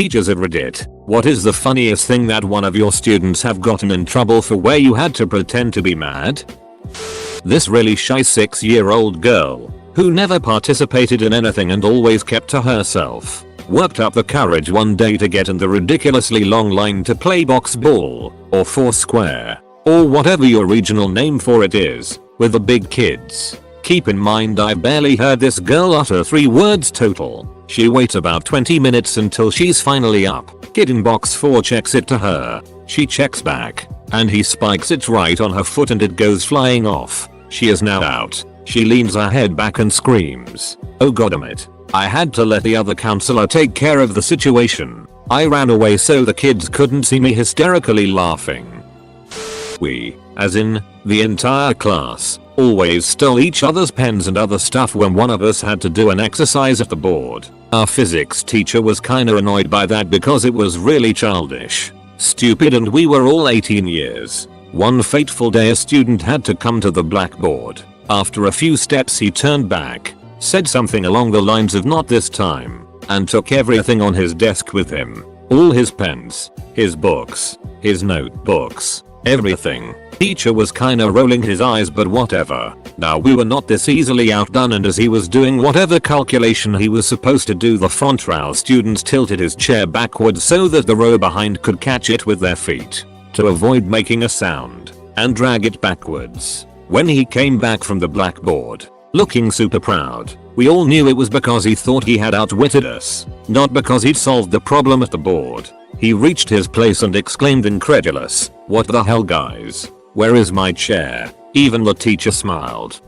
Teachers at Reddit, what is the funniest thing that one of your students have gotten in trouble for where you had to pretend to be mad? This really shy 6-year-old girl, who never participated in anything and always kept to herself, worked up the courage one day to get in the ridiculously long line to play box ball, or foursquare, or whatever your regional name for it is, with the big kids. Keep in mind I barely heard this girl utter 3 words total. She waits about 20 minutes until she's finally up. Kid in box 4 checks it to her. She checks back, and he spikes it right on her foot and it goes flying off. She is now out. She leans her head back and screams, "Oh goddammit." I had to let the other counselor take care of the situation. I ran away so the kids couldn't see me hysterically laughing. We, as in, the entire class, always stole each other's pens and other stuff when one of us had to do an exercise at the board. Our physics teacher was kinda annoyed by that because it was really childish, stupid, and we were all 18 years. One fateful day a student had to come to the blackboard. After a few steps he turned back, said something along the lines of "not this time," and took everything on his desk with him. All his pens, his books, his notebooks, everything. Teacher was kinda rolling his eyes, but whatever. Now we were not this easily outdone, and as he was doing whatever calculation he was supposed to do, the front row students tilted his chair backwards so that the row behind could catch it with their feet to avoid making a sound, and drag it backwards. When he came back from the blackboard, looking super proud, we all knew it was because he thought he had outwitted us, not because he'd solved the problem at the board. He reached his place and exclaimed incredulous, "What the hell, guys? Where is my chair?" Even the teacher smiled.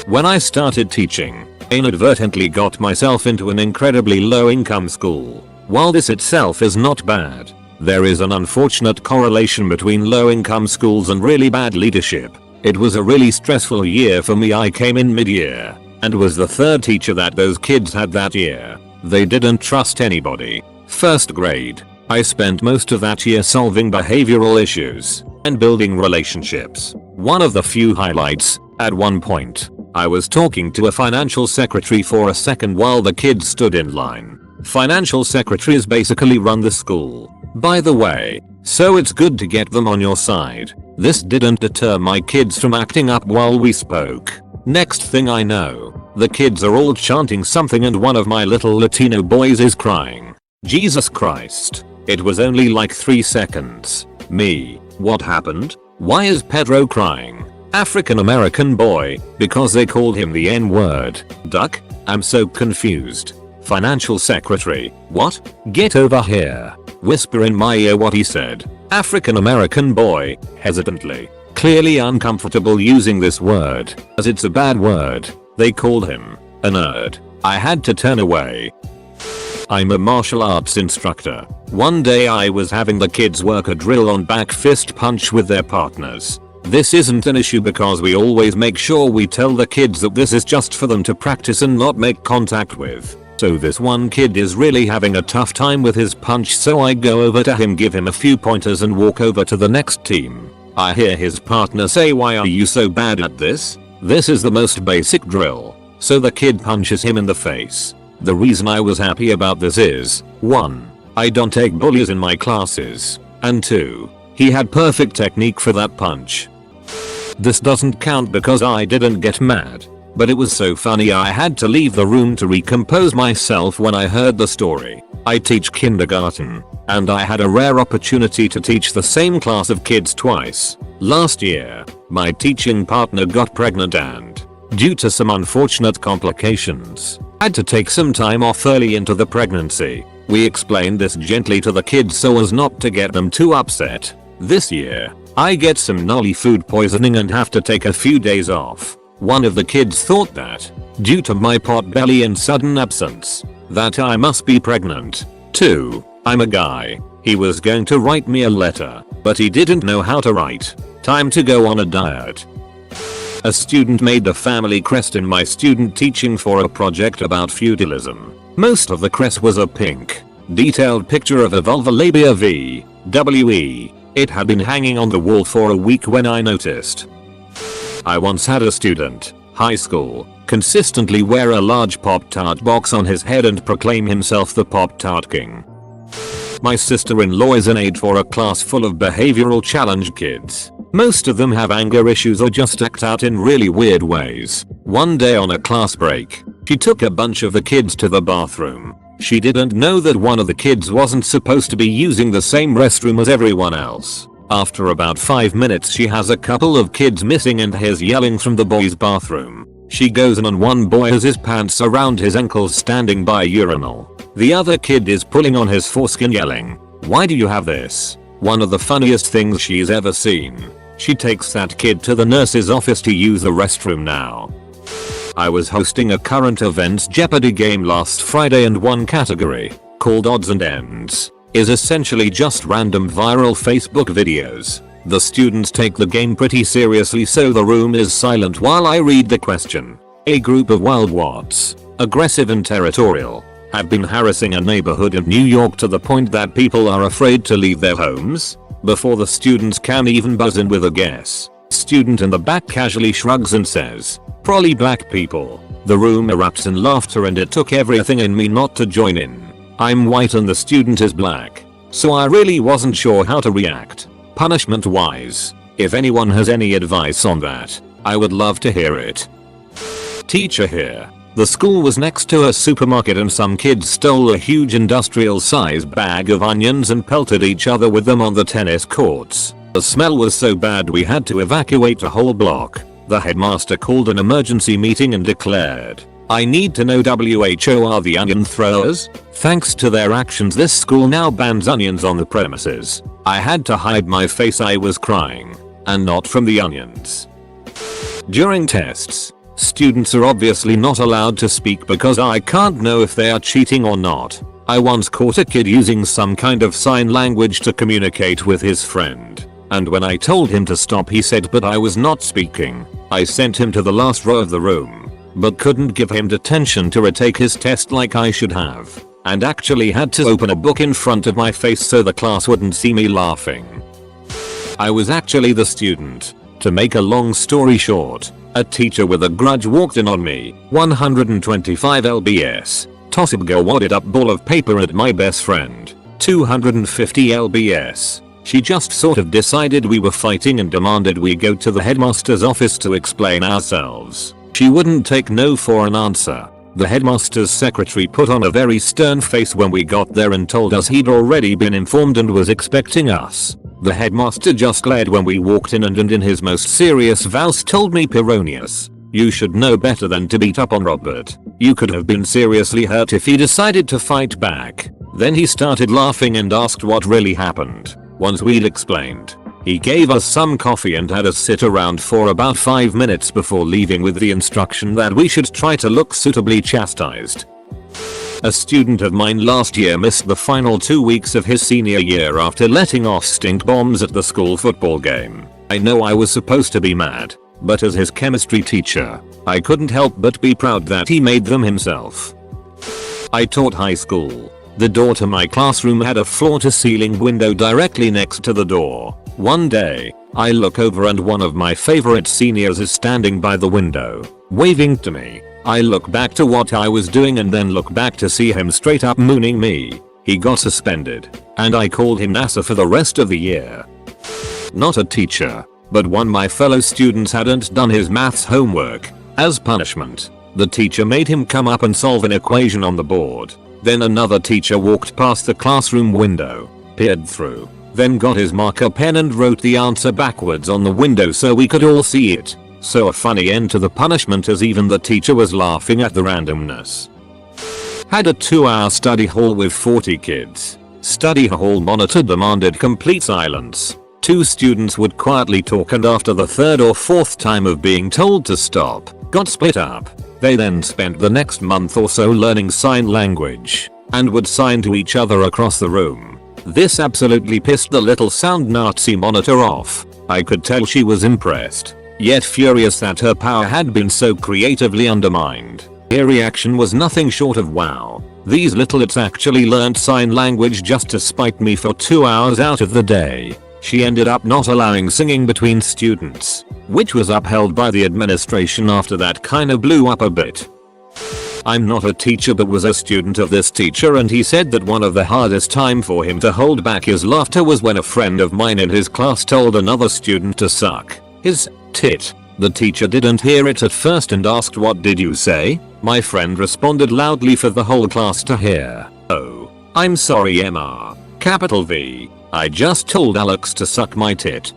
When I started teaching, I inadvertently got myself into an incredibly low-income school. While this itself is not bad, there is an unfortunate correlation between low-income schools and really bad leadership. It was a really stressful year for me. I came in mid-year and was the 3rd teacher that those kids had that year. They didn't trust anybody. 1st grade, I spent most of that year solving behavioral issues and building relationships. One of the few highlights, at one point, I was talking to a financial secretary for a second while the kids stood in line. Financial secretaries basically run the school, by the way, so it's good to get them on your side. This didn't deter my kids from acting up while we spoke. Next thing I know, the kids are all chanting something and one of my little Latino boys is crying. Jesus Christ. It was only like 3 seconds. Me. What happened? Why is Pedro crying? African American boy, because they called him the N-word. Duck? I'm so confused. Financial secretary. What? Get over here. Whisper in my ear what he said. African American boy, hesitantly. Clearly uncomfortable using this word, as it's a bad word. They called him a nerd. I had to turn away. I'm a martial arts instructor. One day I was having the kids work a drill on back fist punch with their partners. This isn't an issue because we always make sure we tell the kids that this is just for them to practice and not make contact with. So this one kid is really having a tough time with his punch, so I go over to him, give him a few pointers and walk over to the next team. I hear his partner say, "Why are you so bad at this? This is the most basic drill." So the kid punches him in the face. The reason I was happy about this is, 1. I don't take bullies in my classes, and 2. He had perfect technique for that punch. This doesn't count because I didn't get mad, but it was so funny I had to leave the room to recompose myself when I heard the story. I teach kindergarten, and I had a rare opportunity to teach the same class of kids twice. Last year, my teaching partner got pregnant and, due to some unfortunate complications, had to take some time off early into the pregnancy. We explained this gently to the kids so as not to get them too upset. This year, I get some gnarly food poisoning and have to take a few days off. One of the kids thought that, due to my pot belly and sudden absence, that I must be pregnant. 2. I'm a guy. He was going to write me a letter, but he didn't know how to write. Time to go on a diet. A student made the family crest in my student teaching for a project about feudalism. Most of the crest was a pink, detailed picture of a vulva labia V, W-E. It had been hanging on the wall for a week when I noticed. I once had a student, high school, consistently wear a large Pop-Tart box on his head and proclaim himself the Pop-Tart King. My sister-in-law is an aide for a class full of behavioral challenged kids. Most of them have anger issues or just act out in really weird ways. One day on a class break, she took a bunch of the kids to the bathroom. She didn't know that one of the kids wasn't supposed to be using the same restroom as everyone else. After about 5 minutes she has a couple of kids missing and hears yelling from the boys' bathroom. She goes in and one boy has his pants around his ankles standing by a urinal. The other kid is pulling on his foreskin yelling, "Why do you have this?" One of the funniest things she's ever seen. She takes that kid to the nurse's office to use the restroom now. I was hosting a current events Jeopardy game last Friday and one category, called Odds and Ends, is essentially just random viral Facebook videos. The students take the game pretty seriously so the room is silent while I read the question. A group of wildwats, aggressive and territorial, have been harassing a neighborhood in New York to the point that people are afraid to leave their homes. Before the students can even buzz in with a guess, student in the back casually shrugs and says, "Probably black people." The room erupts in laughter and it took everything in me not to join in. I'm white and the student is black, so I really wasn't sure how to react. Punishment wise, if anyone has any advice on that, I would love to hear it. Teacher here. The school was next to a supermarket and some kids stole a huge industrial size bag of onions and pelted each other with them on the tennis courts. The smell was so bad we had to evacuate a whole block. The headmaster called an emergency meeting and declared, "I need to know WHO are the onion throwers." Thanks to their actions this school now bans onions on the premises. I had to hide my face, I was crying. And not from the onions. During tests, students are obviously not allowed to speak because I can't know if they are cheating or not. I once caught a kid using some kind of sign language to communicate with his friend. And when I told him to stop he said but I was not speaking. I sent him to the last row of the room, but couldn't give him detention to retake his test like I should have. And actually had to open a book in front of my face so the class wouldn't see me laughing. I was actually the student. To make a long story short, a teacher with a grudge walked in on me, 125 lbs, tossed a wadded up ball of paper at my best friend, 250 lbs. She just sort of decided we were fighting and demanded we go to the headmaster's office to explain ourselves. She wouldn't take no for an answer. The headmaster's secretary put on a very stern face when we got there and told us he'd already been informed and was expecting us. The headmaster just glared when we walked in and in his most serious voice told me, "Pironius, you should know better than to beat up on Robert. You could have been seriously hurt if he decided to fight back." Then he started laughing and asked what really happened. Once we'd explained, he gave us some coffee and had us sit around for about 5 minutes before leaving with the instruction that we should try to look suitably chastised. A student of mine last year missed the final 2 weeks of his senior year after letting off stink bombs at the school football game. I know I was supposed to be mad, but as his chemistry teacher, I couldn't help but be proud that he made them himself. I taught high school. The door to my classroom had a floor-to-ceiling window directly next to the door. One day, I look over and one of my favorite seniors is standing by the window, waving to me. I look back to what I was doing and then look back to see him straight up mooning me. He got suspended, and I called him NASA for the rest of the year. Not a teacher, but one my fellow students hadn't done his maths homework. As punishment, the teacher made him come up and solve an equation on the board. Then another teacher walked past the classroom window, peered through, then got his marker pen and wrote the answer backwards on the window so we could all see it. So a funny end to the punishment as even the teacher was laughing at the randomness. Had a 2-hour study hall with 40 kids. Study hall monitor demanded complete silence. 2 students would quietly talk and after the 3rd or 4th time of being told to stop, got split up. They then spent the next month or so learning sign language and would sign to each other across the room. This absolutely pissed the little sound Nazi monitor off. I could tell she was impressed, yet furious that her power had been so creatively undermined. Her reaction was nothing short of wow. These littlets actually learned sign language just to spite me for 2 hours out of the day. She ended up not allowing singing between students, which was upheld by the administration after that kinda blew up a bit. I'm not a teacher but was a student of this teacher, and he said that one of the hardest time for him to hold back his laughter was when a friend of mine in his class told another student to suck his tit. The teacher didn't hear it at first and asked, "What did you say?" My friend responded loudly for the whole class to hear. "Oh, I'm sorry Emma. Capital V. I just told Alex to suck my tit."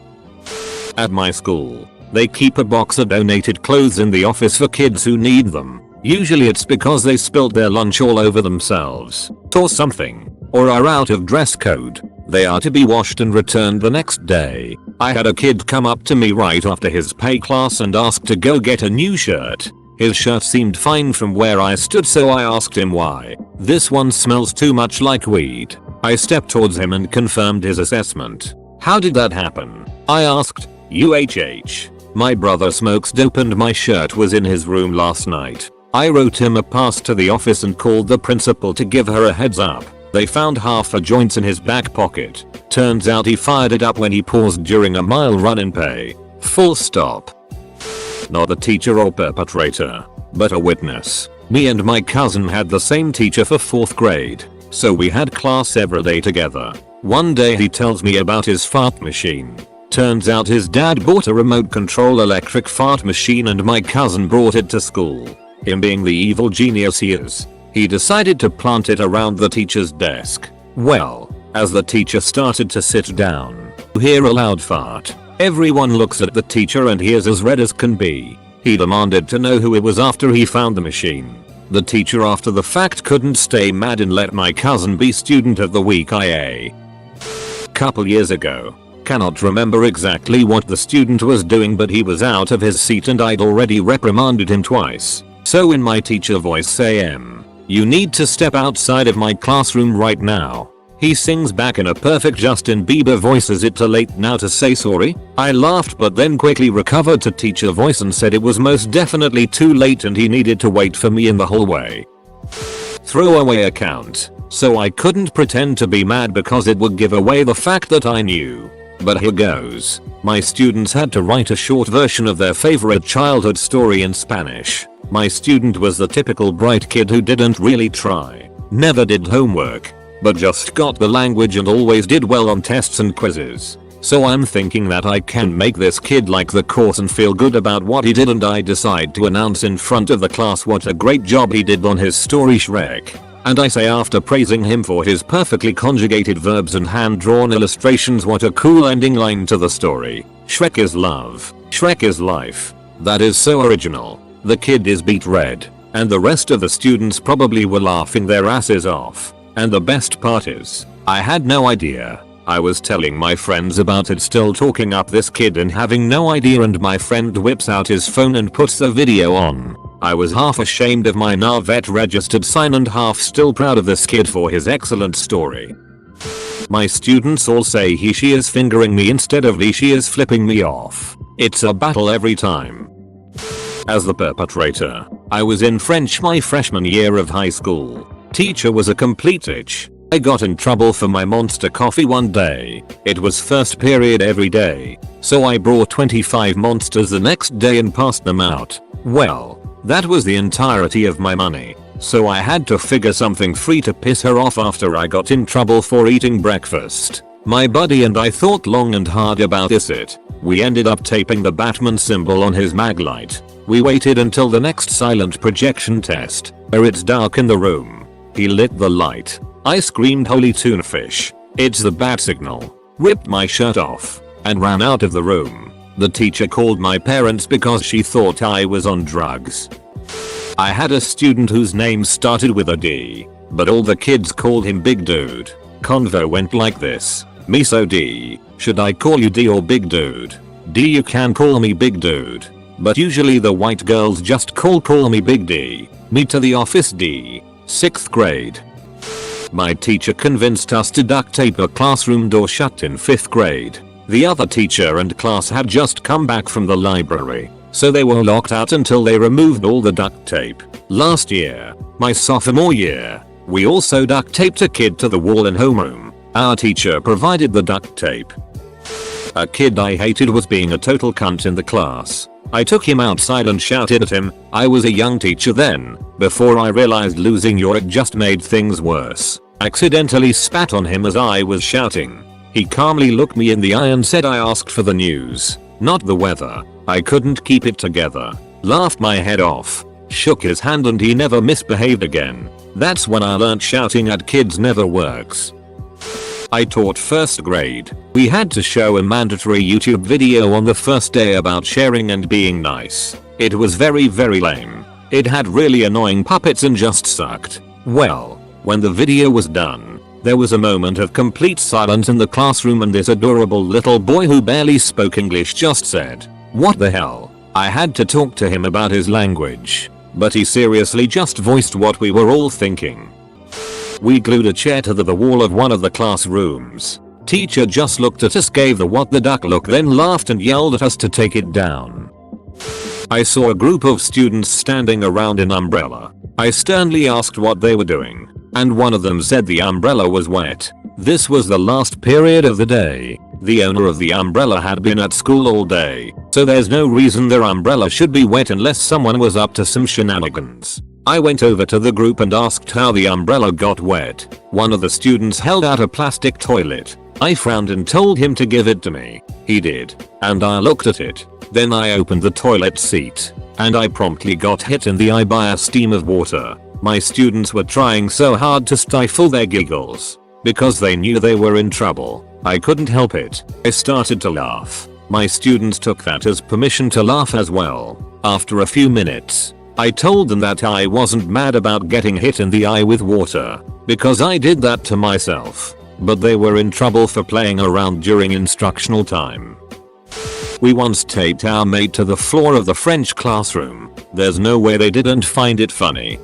At my school, they keep a box of donated clothes in the office for kids who need them. Usually it's because they spilled their lunch all over themselves, or something, or are out of dress code. They are to be washed and returned the next day. I had a kid come up to me right after his pay class and ask to go get a new shirt. His shirt seemed fine from where I stood, so I asked him why. "This one smells too much like weed." I stepped towards him and confirmed his assessment. "How did that happen?" I asked. "UHH. My brother smokes dope and my shirt was in his room last night. I wrote him a pass to the office and called the principal to give her a heads up. They found half a joint in his back pocket. Turns out he fired it up when he paused during a mile run in pay. Full stop." Not the teacher or perpetrator, but a witness. Me and my cousin had the same teacher for 4th grade, so we had class every day together. One day he tells me about his fart machine. Turns out his dad bought a remote control electric fart machine and my cousin brought it to school. Him being the evil genius he is, he decided to plant it around the teacher's desk. Well, as the teacher started to sit down, you hear a loud fart. Everyone looks at the teacher and he is as red as can be. He demanded to know who it was after he found the machine. The teacher after the fact couldn't stay mad and let my cousin be student of the week IA. Couple years ago. Cannot remember exactly what the student was doing, but he was out of his seat and I'd already reprimanded him twice. So in my teacher voice say, "You need to step outside of my classroom right now." He sings back in a perfect Justin Bieber voice, "Is it too late now to say sorry?" I laughed but then quickly recovered to teacher voice and said it was most definitely too late and he needed to wait for me in the hallway. Throwaway account. So I couldn't pretend to be mad because it would give away the fact that I knew. But here goes. My students had to write a short version of their favorite childhood story in Spanish. My student was the typical bright kid who didn't really try, never did homework, but just got the language and always did well on tests and quizzes. So I'm thinking that I can make this kid like the course and feel good about what he did, and I decide to announce in front of the class what a great job he did on his story Shrek. And I say, after praising him for his perfectly conjugated verbs and hand-drawn illustrations, what a cool ending line to the story. Shrek is love. Shrek is life. That is so original. The kid is beet red. And the rest of the students probably were laughing their asses off. And the best part is, I had no idea. I was telling my friends about it, still talking up this kid and having no idea, and my friend whips out his phone and puts the video on. I was half ashamed of my NAVET registered sign and half still proud of this kid for his excellent story. My students all say he she is fingering me instead of she is flipping me off. It's a battle every time. As the perpetrator, I was in French my freshman year of high school. Teacher was a complete itch. I got in trouble for my monster coffee one day. It was first period every day, so I brought 25 monsters the next day and passed them out. Well, that was the entirety of my money, so I had to figure something free to piss her off after I got in trouble for eating breakfast. My buddy and I thought long and hard about this. We ended up taping the Batman symbol on his mag light. We waited until the next silent projection test, where it's dark in the room. He lit the light. I screamed, "Holy tuna fish, it's the bat signal," ripped my shirt off, and ran out of the room. The teacher called my parents because she thought I was on drugs. I had a student whose name started with a D, but all the kids called him Big Dude. Convo went like this: "Me so D, should I call you D or Big Dude?" "D, you can call me Big Dude, but usually the white girls just call me Big D." Me to the office D. 6th grade. My teacher convinced us to duct tape a classroom door shut in 5th grade. The other teacher and class had just come back from the library, so they were locked out until they removed all the duct tape. Last year, my sophomore year, we also duct taped a kid to the wall in homeroom. Our teacher provided the duct tape. A kid I hated was being a total cunt in the class. I took him outside and shouted at him. I was a young teacher then, before I realized losing your it just made things worse. I accidentally spat on him as I was shouting. He calmly looked me in the eye and said I asked for the news, not the weather. I couldn't keep it together. Laughed my head off. Shook his hand and he never misbehaved again. That's when I learned shouting at kids never works. I taught first grade. We had to show a mandatory YouTube video on the first day about sharing and being nice. It was very lame. It had really annoying puppets and just sucked. Well, when the video was done, there was a moment of complete silence in the classroom and this adorable little boy who barely spoke English just said, "What the hell?" I had to talk to him about his language, but he seriously just voiced what we were all thinking. We glued a chair to the wall of one of the classrooms. Teacher just looked at us, gave the what the duck look, then laughed and yelled at us to take it down. I saw a group of students standing around an umbrella. I sternly asked what they were doing, and one of them said the umbrella was wet. This was the last period of the day. The owner of the umbrella had been at school all day, so there's no reason their umbrella should be wet unless someone was up to some shenanigans. I went over to the group and asked how the umbrella got wet. One of the students held out a plastic toilet. I frowned and told him to give it to me. He did, and I looked at it. Then I opened the toilet seat, and I promptly got hit in the eye by a stream of water. My students were trying so hard to stifle their giggles, because they knew they were in trouble. I couldn't help it. I started to laugh. My students took that as permission to laugh as well. After a few minutes, I told them that I wasn't mad about getting hit in the eye with water, because I did that to myself. But they were in trouble for playing around during instructional time. We once taped our mate to the floor of the French classroom. There's no way they didn't find it funny.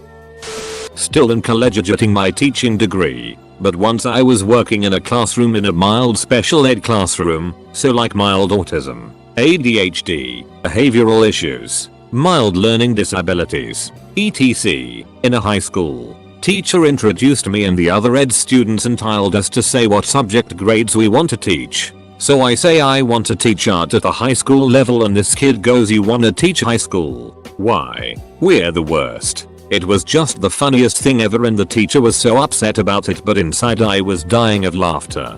Still in college getting my teaching degree, but once I was working in a classroom in a mild special ed classroom, so like mild autism, ADHD, behavioral issues, mild learning disabilities, etc. In a high school, teacher introduced me and the other ed students and told us to say what subject grades we want to teach. So I say I want to teach art at the high school level and this kid goes, "You wanna teach high school? Why? We're the worst." It was just the funniest thing ever and the teacher was so upset about it, but inside I was dying of laughter.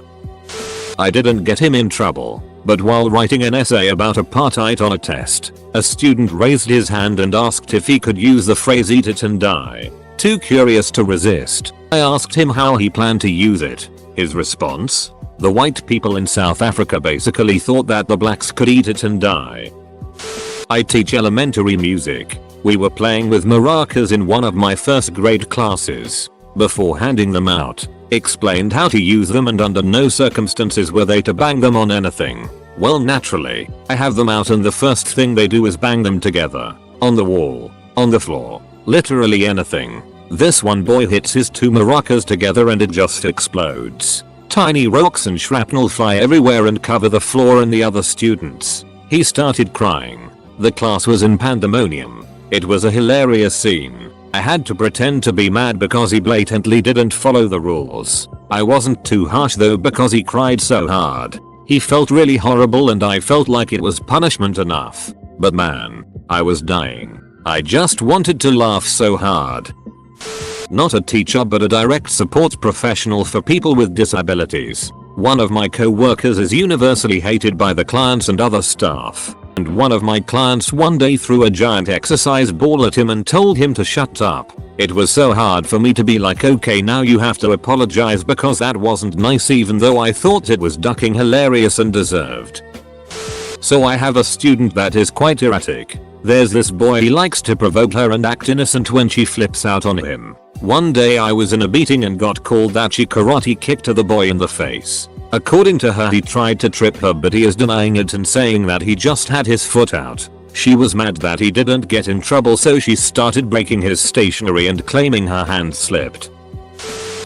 I didn't get him in trouble, but while writing an essay about apartheid on a test, a student raised his hand and asked if he could use the phrase "eat it and die." Too curious to resist, I asked him how he planned to use it. His response? The white people in South Africa basically thought that the blacks could eat it and die. I teach elementary music. We were playing with maracas in one of my first grade classes. Before handing them out, explained how to use them and under no circumstances were they to bang them on anything. Well, naturally, I have them out and the first thing they do is bang them together. On the wall, on the floor, literally anything. This one boy hits his two maracas together and it just explodes. Tiny rocks and shrapnel fly everywhere and cover the floor and the other students. He started crying. The class was in pandemonium. It was a hilarious scene. I had to pretend to be mad because he blatantly didn't follow the rules. I wasn't too harsh though because he cried so hard. He felt really horrible and I felt like it was punishment enough. But man, I was dying. I just wanted to laugh so hard. Not a teacher but a direct support professional for people with disabilities. One of my co-workers is universally hated by the clients and other staff. And one of my clients one day threw a giant exercise ball at him and told him to shut up. It was so hard for me to be like, okay, now you have to apologize because that wasn't nice, even though I thought it was ducking hilarious and deserved. So I have a student that is quite erratic. There's this boy, he likes to provoke her and act innocent when she flips out on him. One day I was in a meeting and got called that she karate kicked the boy in the face. According to her, he tried to trip her but he is denying it and saying that he just had his foot out. She was mad that he didn't get in trouble, so she started breaking his stationery and claiming her hand slipped.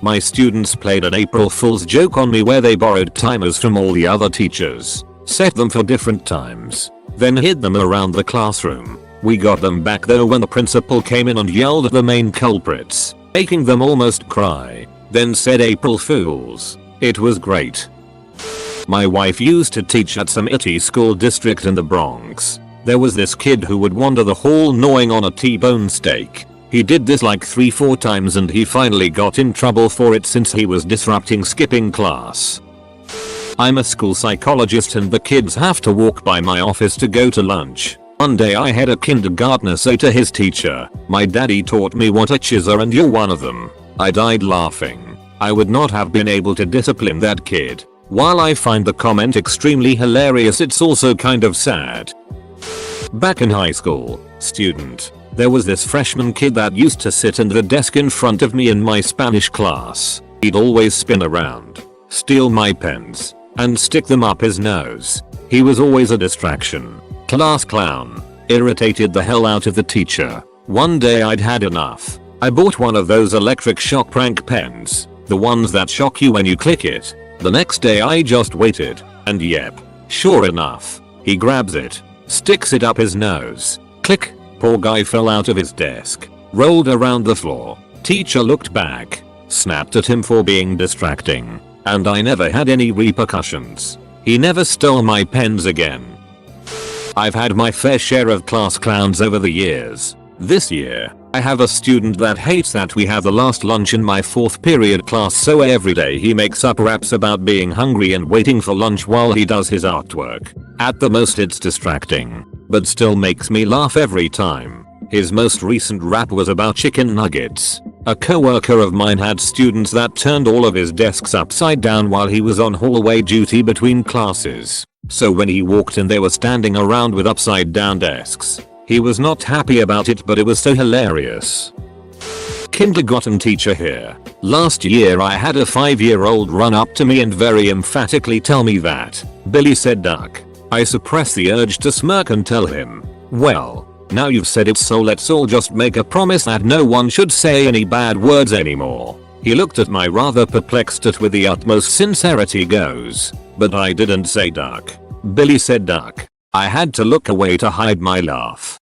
My students played an April Fool's joke on me where they borrowed timers from all the other teachers, set them for different times, then hid them around the classroom. We got them back though when the principal came in and yelled at the main culprits, making them almost cry, then said April Fools. It was great. My wife used to teach at some itty school district in the Bronx. There was this kid who would wander the hall gnawing on a T-bone steak. He did this like 3-4 times and he finally got in trouble for it since he was disrupting skipping class. I'm a school psychologist and the kids have to walk by my office to go to lunch. One day I had a kindergartner say to his teacher, "My daddy taught me what a chizzer and you're one of them." I died laughing. I would not have been able to discipline that kid. While I find the comment extremely hilarious, it's also kind of sad. Back in high school, student, there was this freshman kid that used to sit in the desk in front of me in my Spanish class. He'd always spin around, steal my pens, and stick them up his nose. He was always a distraction. Class clown. Irritated the hell out of the teacher. One day I'd had enough. I bought one of those electric shock prank pens. The ones that shock you when you click it. The next day I just waited, and yep, sure enough, he grabs it, sticks it up his nose. Click. Poor guy fell out of his desk, rolled around the floor. Teacher looked back, snapped at him for being distracting, and I never had any repercussions. He never stole my pens again. I've had my fair share of class clowns over the years. This year, I have a student that hates that we have the last lunch in my 4th period class, so every day he makes up raps about being hungry and waiting for lunch while he does his artwork. At the most it's distracting, but still makes me laugh every time. His most recent rap was about chicken nuggets. A coworker of mine had students that turned all of his desks upside down while he was on hallway duty between classes. So when he walked in they were standing around with upside down desks. He was not happy about it, but it was so hilarious. Kindergarten teacher here. Last year I had a 5-year-old run up to me and very emphatically tell me that Billy said duck. I suppressed the urge to smirk and tell him, "Well, now you've said it, so let's all just make a promise that no one should say any bad words anymore." He looked at my rather perplexed at with the utmost sincerity goes, "But I didn't say duck. Billy said duck." I had to look away to hide my laugh.